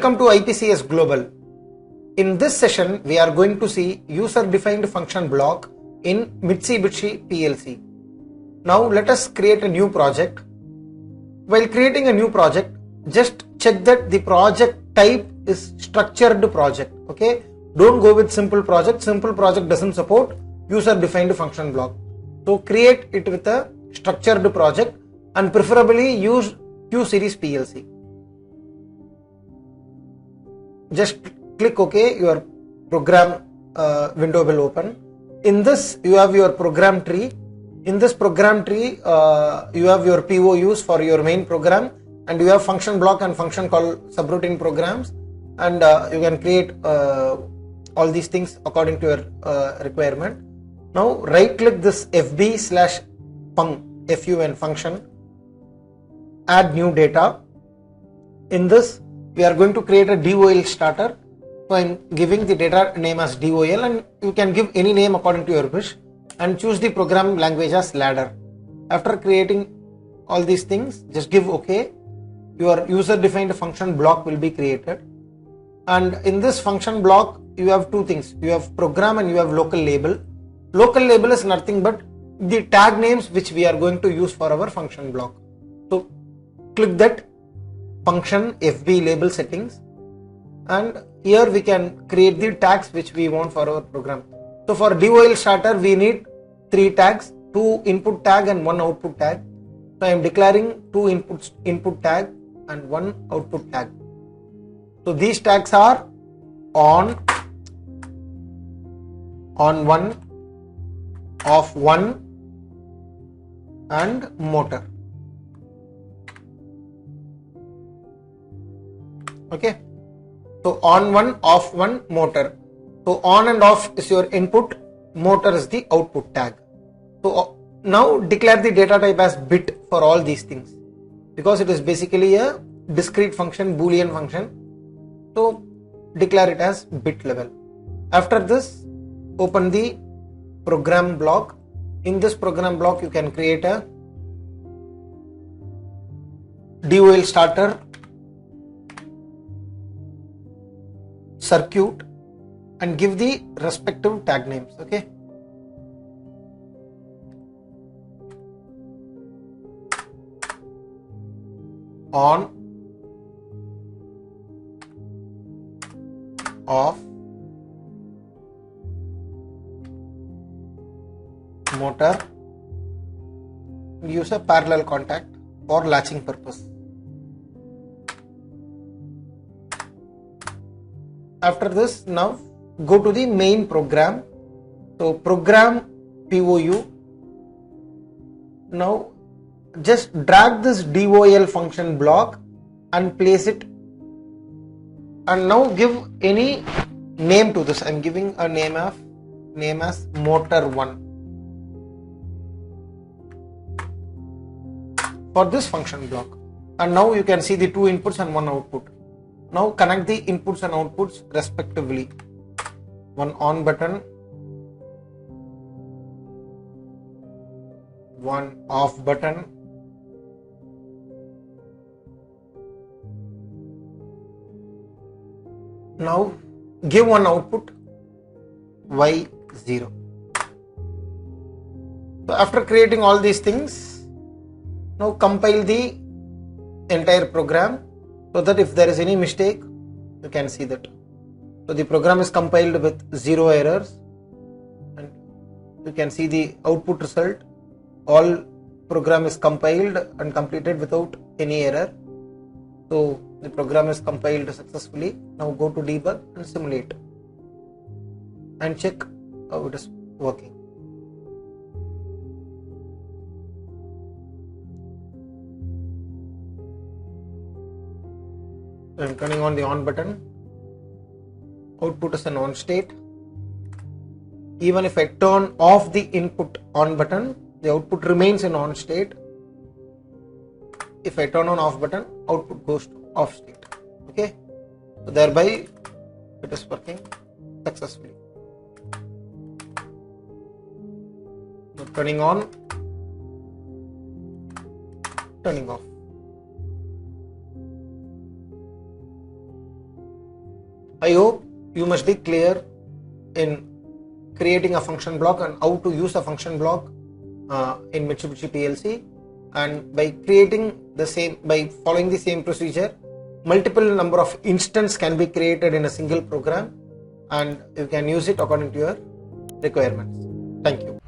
Welcome to IPCS Global. In this session, we are going to see user-defined function block in Mitsubishi PLC. Now let us create a new project. While creating a new project, just check that the project type is structured project. Okay, don't go with simple project. Simple project doesn't support user-defined function block. So create it with a structured project and preferably use Q series PLC. Just click OK, your program window will open. In this you have your program tree. In this program tree you have your POUs for your main program, and you have function block and function call subroutine programs, and you can create all these things according to your requirement. Now right click this FB/fun function, add new data. In this we are going to create a DOL starter. So I am giving the data name as DOL, and you can give any name according to your wish, and choose the program language as ladder. After creating all these things, just give OK. Your user defined function block will be created, and in this function block you have two things. You have program and you have local label. Local label is nothing but the tag names which we are going to use for our function block. So click that function FB label settings, and here we can create the tags which we want for our program. So for DOL starter we need 3 tags, 2 input tag and 1 output tag. So I am declaring 2 input tag and 1 output tag. So these tags are on 1, off 1 and motor. Okay, so on 1, off 1, motor. So on and off is your input, motor is the output tag. So now declare the data type as bit for all these things, because it is basically a discrete function, boolean function. So declare it as bit level. After this, open the program block. In this program block you can create a DOL starter circuit and give the respective tag names. Okay, on, off, motor. Use a parallel contact for latching purpose. After this, now go to the main program. So program POU. Now just drag this DOL function block and place it, and now give any name to this. I am giving a name as motor 1 for this function block. And now you can see the 2 inputs and 1 output. Now connect the inputs and outputs respectively. 1 on button, 1 off button, now give one output Y0. So after creating all these things, now compile the entire program, so that if there is any mistake you can see that. So the program is compiled with 0 errors, and you can see the output result. All program is compiled and completed without any error. So the program is compiled successfully. Now go to debug and simulate and check how it is working. I am turning on the on button. Output is an on state. Even if I turn off the input on button, the output remains in on state. If I turn on off button, output goes to off state. Okay, so thereby it is working successfully. Now turning on, turning off. I hope you must be clear in creating a function block and how to use a function block in Mitsubishi PLC, and by following the same procedure, multiple number of instances can be created in a single program and you can use it according to your requirements. Thank you.